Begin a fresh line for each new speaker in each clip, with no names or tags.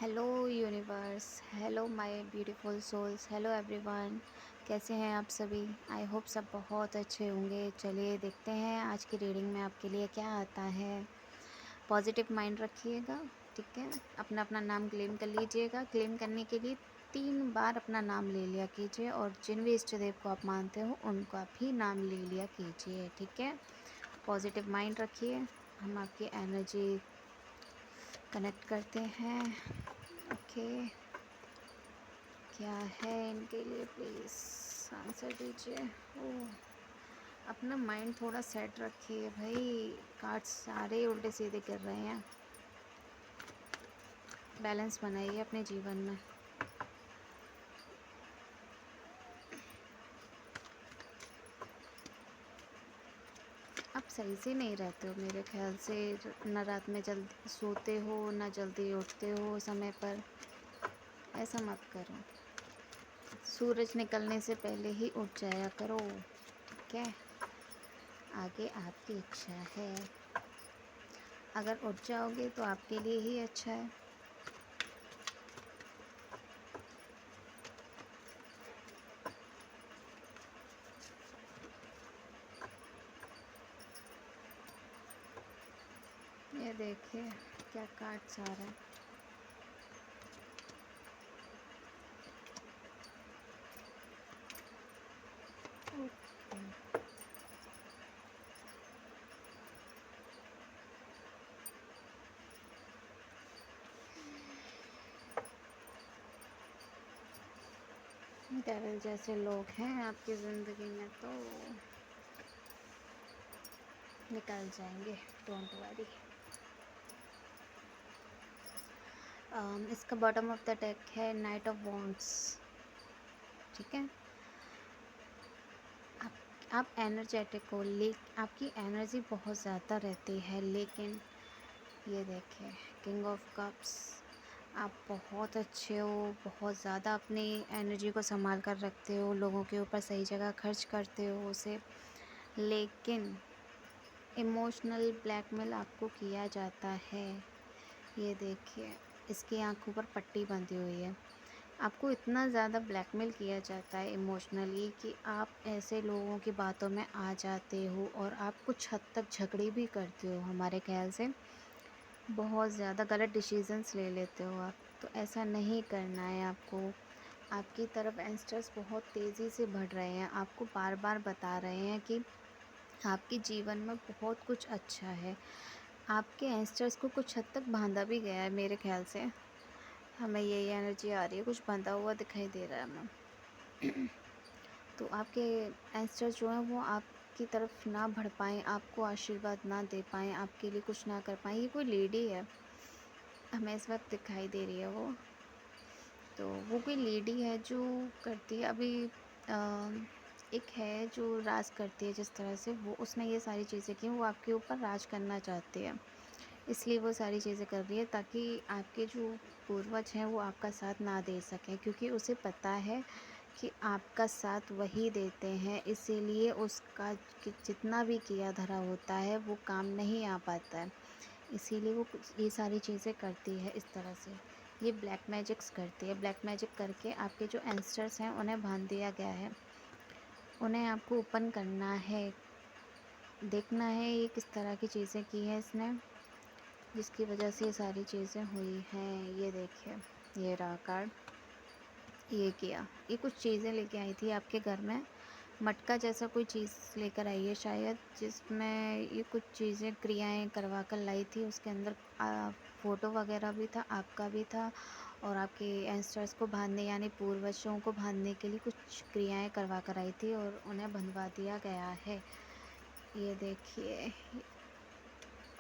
Hello universe, hello my beautiful souls, hello everyone. कैसे हैं आप सभी? आई होप सब बहुत अच्छे होंगे। चलिए देखते हैं आज की रीडिंग में आपके लिए क्या आता है। पॉजिटिव माइंड रखिएगा, ठीक है। अपना अपना नाम क्लेम कर लीजिएगा। क्लेम करने के लिए 3 बार अपना नाम ले लिया कीजिए और जिन भी इष्ट देव को आप मानते हो उनका भी नाम ले लिया कीजिए, ठीक है। पॉजिटिव माइंड रखिए। हम आपकी एनर्जी कनेक्ट करते हैं। ओके, क्या है इनके लिए? प्लीज़ आंसर दीजिए। ओह, अपना माइंड थोड़ा सेट रखिए भाई। कार्ड्स सारे उल्टे सीधे कर रहे हैं। बैलेंस बनाइए अपने जीवन में। आप सही से नहीं रहते हो मेरे ख्याल से। न रात में जल्दी सोते हो, न जल्दी उठते हो समय पर। ऐसा मत करो। सूरज निकलने से पहले ही उठ जाया करो, ठीक है। आगे आपकी इच्छा है। अगर उठ जाओगे तो आपके लिए ही अच्छा है। ये देखिए क्या कार्ड्स आ रहा है। डेविल जैसे लोग हैं आपकी ज़िंदगी में तो निकल जाएंगे, डोंट वरी। इसका बॉटम ऑफ द डेक है नाइट ऑफ वॉन्ड्स, ठीक है। आप एनर्जेटिक हो, आपकी एनर्जी बहुत ज़्यादा रहती है, लेकिन ये देखिए किंग ऑफ कप्स। आप बहुत अच्छे हो, बहुत ज़्यादा अपनी एनर्जी को संभाल कर रखते हो, लोगों के ऊपर सही जगह खर्च करते हो उसे, लेकिन इमोशनल ब्लैकमेल आपको किया जाता है। ये देखिए इसकी आंखों पर पट्टी बंधी हुई है। आपको इतना ज़्यादा ब्लैकमेल किया जाता है इमोशनली कि आप ऐसे लोगों की बातों में आ जाते हो और आप कुछ हद तक झगड़े भी करते हो। हमारे ख्याल से बहुत ज़्यादा गलत डिसीजंस ले लेते हो आप। तो ऐसा नहीं करना है आपको। आपकी तरफ एंगस्टर्स बहुत तेज़ी से बढ़ रहे हैं, आपको बार बार बता रहे हैं कि आपके जीवन में बहुत कुछ अच्छा है। आपके एंगस्टर्स को कुछ हद तक बांधा भी गया है मेरे ख्याल से। हमें यही एनर्जी आ रही है, कुछ बंधा हुआ दिखाई दे रहा है हमें। तो आपके एंगस्टर्स जो हैं वो आपकी तरफ ना बढ़ पाएँ, आपको आशीर्वाद ना दे पाएँ, आपके लिए कुछ ना कर पाएँ। ये कोई लेडी है, हमें इस वक्त दिखाई दे रही है वो। तो वो कोई लेडी है जो करती है अभी। एक है जो राज करती है, जिस तरह से वो उसने ये सारी चीज़ें की, वो आपके ऊपर राज करना चाहती है, इसलिए वो सारी चीज़ें कर रही है ताकि आपके जो पूर्वज हैं वो आपका साथ ना दे सकें, क्योंकि उसे पता है कि आपका साथ वही देते हैं, इसीलिए उसका जितना भी किया धरा होता है वो काम नहीं आ पाता है। इसीलिए वो ये सारी चीज़ें करती है इस तरह से। ये ब्लैक मैजिक्स करती है। ब्लैक मैजिक करके आपके जो एंगस्टर्स हैं उन्हें बांध दिया गया है। उन्हें आपको ओपन करना है, देखना है ये किस तरह की चीज़ें की है इसने, जिसकी वजह से ये सारी चीज़ें हुई हैं। ये देखिए ये रहा कार्ड। ये किया, ये कुछ चीज़ें लेके आई थी आपके घर में। मटका जैसा कोई चीज़ लेकर आई है शायद, जिसमें ये कुछ चीज़ें क्रियाएं करवा कर लाई थी। उसके अंदर फ़ोटो वगैरह भी था, आपका भी था, और आपके एंसेस्टर्स को बांधने यानी पूर्वजों को बांधने के लिए कुछ क्रियाएं करवा कर आई थी और उन्हें बंधवा दिया गया है। ये देखिए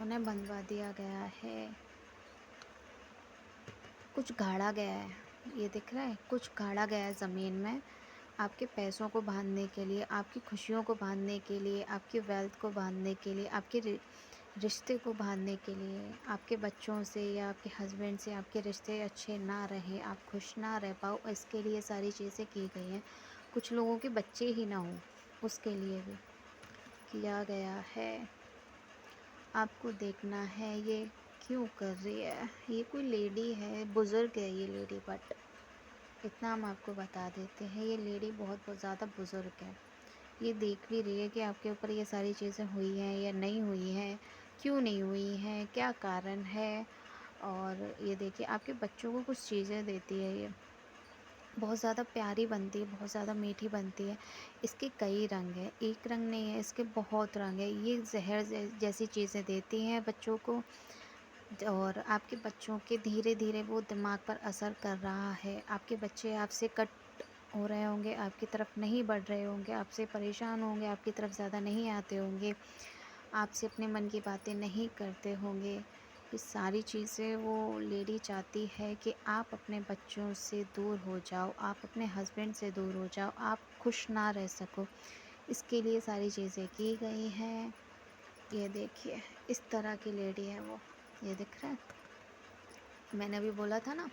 उन्हें बंधवा दिया गया है, कुछ गाड़ा गया है। ये दिख रहा है, कुछ गाड़ा गया है ज़मीन में आपके पैसों को बांधने के लिए, आपकी खुशियों को बांधने के लिए, आपकी वेल्थ को बांधने के लिए, आपके रिश्ते को बांधने के लिए। आपके बच्चों से या आपके हस्बैंड से आपके रिश्ते अच्छे ना रहें, आप खुश ना रह पाओ, इसके लिए सारी चीज़ें की गई हैं। कुछ लोगों के बच्चे ही ना हों, उसके लिए भी किया गया है। आपको देखना है ये क्यों कर रही है? ये कोई लेडी है, बुज़ुर्ग है ये लेडी, बट इतना हम आपको बता देते हैं, ये लेडी बहुत ज़्यादा बुज़ुर्ग है। ये देख भी रही है कि आपके ऊपर ये सारी चीज़ें हुई हैं या नहीं हुई हैं, क्यों नहीं हुई हैं, क्या कारण है। और ये देखिए आपके बच्चों को कुछ चीज़ें देती है ये, बहुत ज़्यादा प्यारी बनती है, बहुत ज़्यादा मीठी बनती है। इसके कई रंग हैं, एक रंग नहीं है, इसके बहुत रंग है। ये जहर जैसी चीज़ें देती हैं बच्चों को, और आपके बच्चों के धीरे धीरे वो दिमाग पर असर कर रहा है। आपके बच्चे आपसे कट हो रहे होंगे, आपकी तरफ नहीं बढ़ रहे होंगे, आपसे परेशान होंगे, आपकी तरफ ज़्यादा नहीं आते होंगे, आपसे अपने मन की बातें नहीं करते होंगे। ये सारी चीज़ें वो लेडी चाहती है कि आप अपने बच्चों से दूर हो जाओ, आप अपने हस्बैंड से दूर हो जाओ, आप खुश ना रह सको। इसके लिए सारी चीज़ें की गई हैं। ये देखिए इस तरह की लेडी है वो, ये दिख रहा है, मैंने अभी बोला था ना,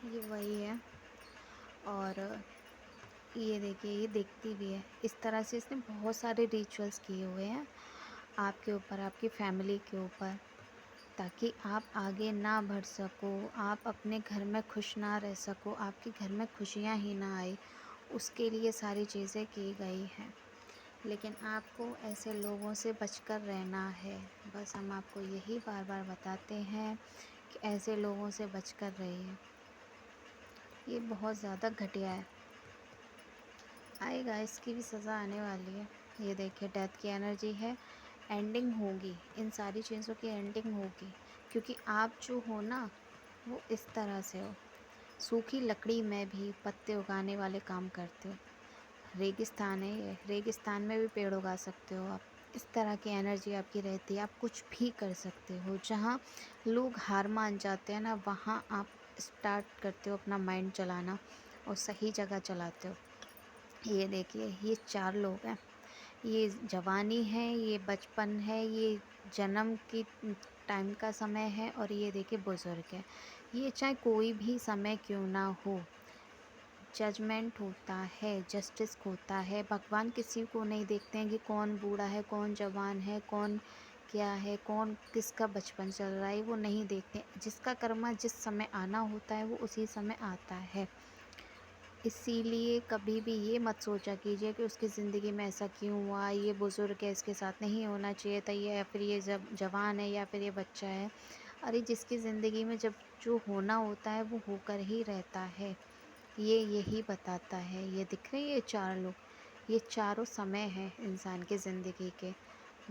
ये वही है। और ये देखिए ये देखती भी है। इस तरह से इसने बहुत सारे रिचुअल्स किए हुए हैं आपके ऊपर, आपकी फैमिली के ऊपर, ताकि आप आगे ना बढ़ सको, आप अपने घर में खुश ना रह सको, आपके घर में खुशियाँ ही ना आए, उसके लिए सारी चीज़ें की गई हैं। लेकिन आपको ऐसे लोगों से बचकर रहना है। बस हम आपको यही बार बार बताते हैं कि ऐसे लोगों से बचकर रहिए। ये बहुत ज़्यादा घटिया है, आएगा, इसकी भी सज़ा आने वाली है। ये देखिए डेथ की एनर्जी है, एंडिंग होगी, इन सारी चीज़ों की एंडिंग होगी, क्योंकि आप जो हो ना वो इस तरह से हो, सूखी लकड़ी में भी पत्ते उगाने वाले काम करते हो। रेगिस्तान है ये, रेगिस्तान में भी पेड़ उगा सकते हो आप। इस तरह की एनर्जी आपकी रहती है, आप कुछ भी कर सकते हो। जहाँ लोग हार मान जाते हैं ना, वहाँ आप स्टार्ट करते हो अपना माइंड चलाना और सही जगह चलाते हो। ये देखिए ये 4 लोग हैं, ये जवानी है, ये बचपन है, ये जन्म की टाइम का समय है, और ये देखिए बुज़ुर्ग है। ये चाहे कोई भी समय क्यों ना हो, जजमेंट होता है, जस्टिस होता है। भगवान किसी को नहीं देखते हैं कि कौन बूढ़ा है, कौन जवान है, कौन क्या है, कौन किसका बचपन चल रहा है, वो नहीं देखते। जिसका कर्मा जिस समय आना होता है वो उसी समय आता है। इसीलिए कभी भी ये मत सोचा कीजिए कि उसकी ज़िंदगी में ऐसा क्यों हुआ, ये बुज़ुर्ग है इसके साथ नहीं होना चाहिए था, ये या फिर ये जब जवान है या फिर ये बच्चा है। अरे जिसकी ज़िंदगी में जब जो होना होता है वो होकर ही रहता है। ये यही बताता है। ये दिख रहे हैं ये 4 लोग, ये चारों समय हैं इंसान की ज़िंदगी के।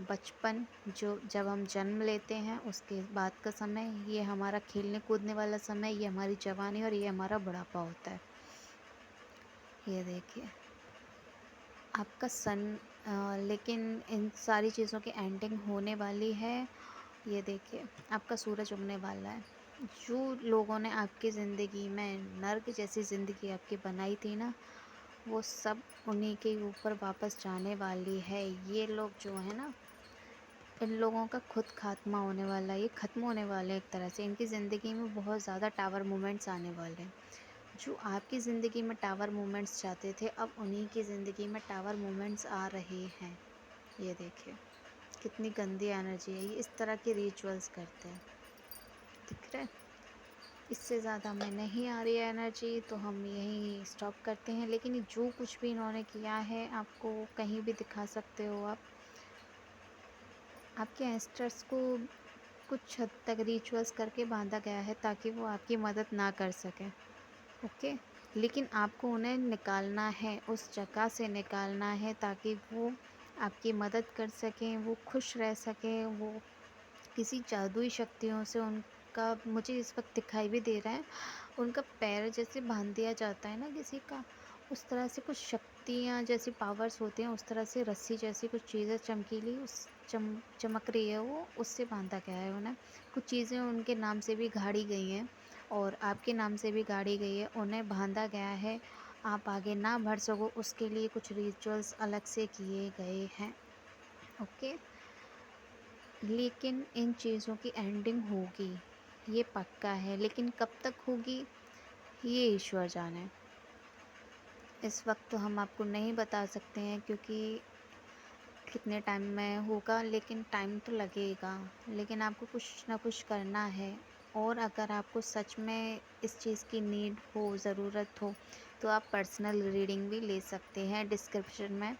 बचपन, जो जब हम जन्म लेते हैं उसके बाद का समय, ये हमारा खेलने कूदने वाला समय, ये हमारी जवानी, और ये हमारा बुढ़ापा होता है। ये देखिए आपका सन, लेकिन इन सारी चीज़ों की एंडिंग होने वाली है। ये देखिए आपका सूरज उगने वाला है। जो लोगों ने आपकी ज़िंदगी में नर्क जैसी ज़िंदगी आपकी बनाई थी ना, वो सब उन्हीं के ऊपर वापस जाने वाली है। ये लोग जो है ना, इन लोगों का खुद खात्मा होने वाला है, ये ख़त्म होने वाले हैं एक तरह से। इनकी ज़िंदगी में बहुत ज़्यादा टावर मोमेंट्स आने वाले हैं। जो आपकी ज़िंदगी में टावर मोमेंट्स चाहते थे, अब उन्हीं की ज़िंदगी में टावर मोमेंट्स आ रहे हैं। ये देखिए कितनी गंदी एनर्जी है, ये इस तरह के रिचुअल्स करते हैं, दिख रहा है। इससे ज़्यादा में नहीं आ रही है एनर्जी, तो हम यहीं स्टॉप करते हैं। लेकिन ये जो कुछ भी इन्होंने किया है, आपको कहीं भी दिखा सकते हो आप। आपके एंसेस्टर्स को कुछ हद तक रिचुअल्स करके बांधा गया है ताकि वो आपकी मदद ना कर सकें, ओके। लेकिन आपको उन्हें निकालना है, उस जगह से निकालना है, ताकि वो आपकी मदद कर सकें, वो खुश रह सकें। वो किसी जादुई शक्तियों से, उनका मुझे इस वक्त दिखाई भी दे रहा है, उनका पैर जैसे बांध दिया जाता है ना किसी का, उस तरह से कुछ शक्तियाँ जैसी पावर्स होती हैं, उस तरह से रस्सी जैसी कुछ चीज़ें चमकीली उस चमक रही है, वो उससे बांधा गया है उन्हें। कुछ चीज़ें उनके नाम से भी गाड़ी गई हैं और आपके नाम से भी गाड़ी गई है, उन्हें बांधा गया है। आप आगे ना बढ़ सको उसके लिए कुछ रिचुअल्स अलग से किए गए हैं, ओके। लेकिन इन चीज़ों की एंडिंग होगी, ये पक्का है। लेकिन कब तक होगी ये ईश्वर जाने। इस वक्त तो हम आपको नहीं बता सकते हैं, क्योंकि कितने टाइम में होगा, लेकिन टाइम तो लगेगा, लेकिन आपको कुछ ना कुछ करना है। और अगर आपको सच में इस चीज़ की नीड हो, ज़रूरत हो, तो आप पर्सनल रीडिंग भी ले सकते हैं। डिस्क्रिप्शन में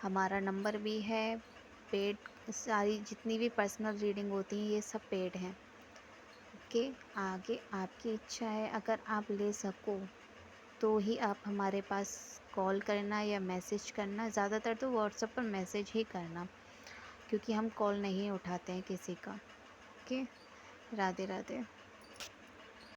हमारा नंबर भी है। पेड, सारी जितनी भी पर्सनल रीडिंग होती हैं ये सब पेड हैं। ओके, आगे आपकी इच्छा है, अगर आप ले सको तो ही आप हमारे पास कॉल करना या मैसेज करना। ज़्यादातर तो व्हाट्सएप पर मैसेज ही करना, क्योंकि हम कॉल नहीं उठाते हैं किसी का। ओके, राधे राधे।